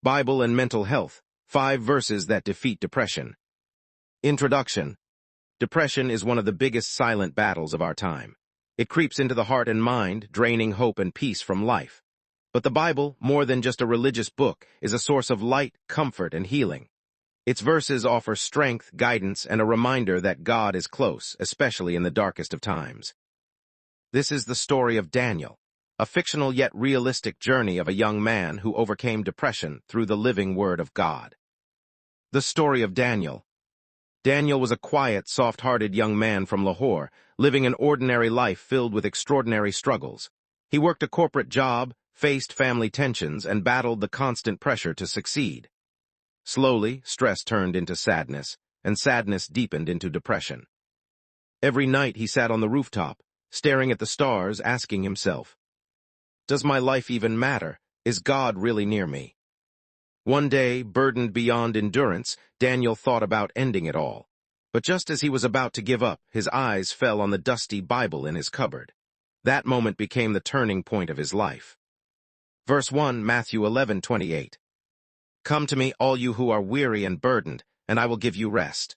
Bible and Mental Health, 5 Verses that Defeat Depression. Introduction. Depression is one of the biggest silent battles of our time. It creeps into the heart and mind, draining hope and peace from life. But the Bible, more than just a religious book, is a source of light, comfort, and healing. Its verses offer strength, guidance, and a reminder that God is close, especially in the darkest of times. This is the story of Daniel, a fictional yet realistic journey of a young man who overcame depression through the living Word of God. The story of Daniel. Daniel was a quiet, soft-hearted young man from Lahore, living an ordinary life filled with extraordinary struggles. He worked a corporate job, faced family tensions, and battled the constant pressure to succeed. Slowly, stress turned into sadness, and sadness deepened into depression. Every night he sat on the rooftop, staring at the stars, asking himself, "Does my life even matter? Is God really near me?" One day, burdened beyond endurance, Daniel thought about ending it all. But just as he was about to give up, his eyes fell on the dusty Bible in his cupboard. That moment became the turning point of his life. Verse 1, Matthew 11:28. "Come to me, all you who are weary and burdened, and I will give you rest."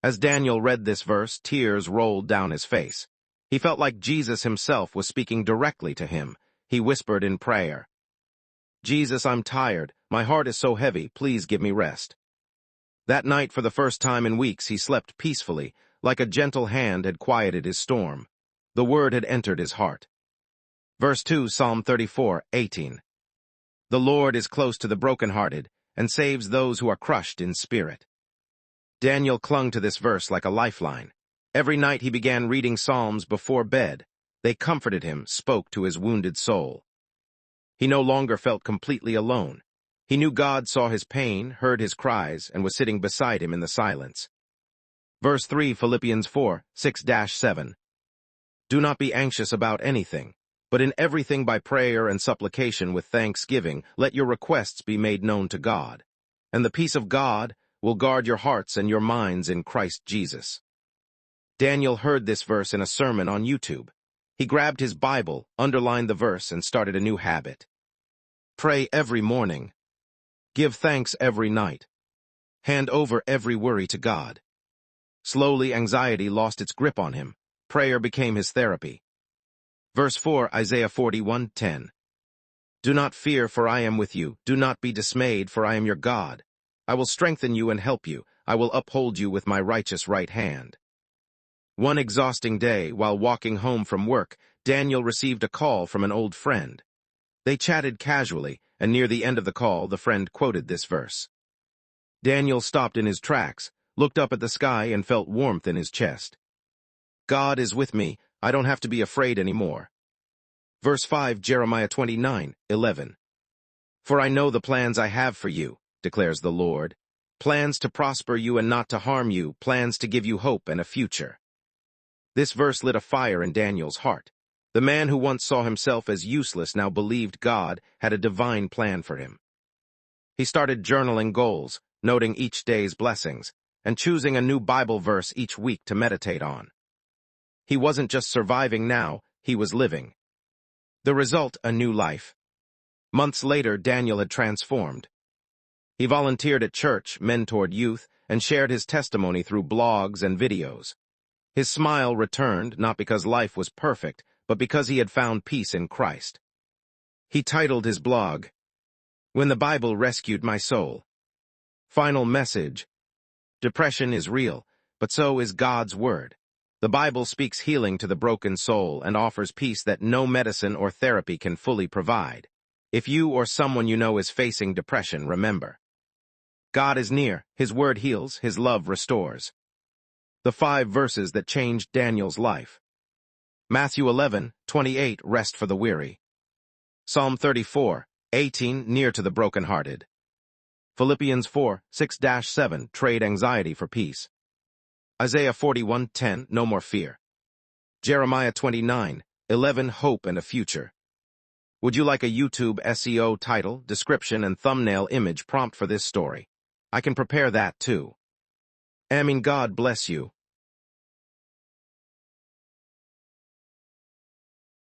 As Daniel read this verse, tears rolled down his face. He felt like Jesus himself was speaking directly to him. He whispered in prayer, "Jesus, I'm tired. My heart is so heavy. Please give me rest." That night, for the first time in weeks, he slept peacefully, like a gentle hand had quieted his storm. The word had entered his heart. Verse 2, Psalm 34:18. "The Lord is close to the brokenhearted, and saves those who are crushed in spirit." Daniel clung to this verse like a lifeline. Every night he began reading Psalms before bed. They comforted him, spoke to his wounded soul. He no longer felt completely alone. He knew God saw his pain, heard his cries, and was sitting beside him in the silence. Verse 3, Philippians 4:6-7. "Do not be anxious about anything, but in everything by prayer and supplication with thanksgiving, let your requests be made known to God. And the peace of God will guard your hearts and your minds in Christ Jesus." Daniel heard this verse in a sermon on YouTube. He grabbed his Bible, underlined the verse, and started a new habit. Pray every morning. Give thanks every night. Hand over every worry to God. Slowly, anxiety lost its grip on him. Prayer became his therapy. Verse 4, Isaiah 41:10. "Do not fear, for I am with you. Do not be dismayed, for I am your God. I will strengthen you and help you. I will uphold you with my righteous right hand." One exhausting day, while walking home from work, Daniel received a call from an old friend. They chatted casually, and near the end of the call, the friend quoted this verse. Daniel stopped in his tracks, looked up at the sky, and felt warmth in his chest. God is with me. I don't have to be afraid anymore. Verse 5, Jeremiah 29:11. "For I know the plans I have for you, declares the Lord. Plans to prosper you and not to harm you, plans to give you hope and a future." This verse lit a fire in Daniel's heart. The man who once saw himself as useless now believed God had a divine plan for him. He started journaling goals, noting each day's blessings, and choosing a new Bible verse each week to meditate on. He wasn't just surviving now, he was living. The result, a new life. Months later, Daniel had transformed. He volunteered at church, mentored youth, and shared his testimony through blogs and videos. His smile returned, not because life was perfect, but because he had found peace in Christ. He titled his blog, "When the Bible Rescued My Soul." Final message: depression is real, but so is God's Word. The Bible speaks healing to the broken soul and offers peace that no medicine or therapy can fully provide. If you or someone you know is facing depression, remember, God is near, His Word heals, His love restores. The 5 verses that changed Daniel's life. Matthew 11:28, rest for the weary. Psalm 34:18, near to the brokenhearted. Philippians 4:6-7, trade anxiety for peace. Isaiah 41:10, no more fear. Jeremiah 29:11, hope and a future. Would you like a YouTube SEO title, description, and thumbnail image prompt for this story? I can prepare that too. God bless you.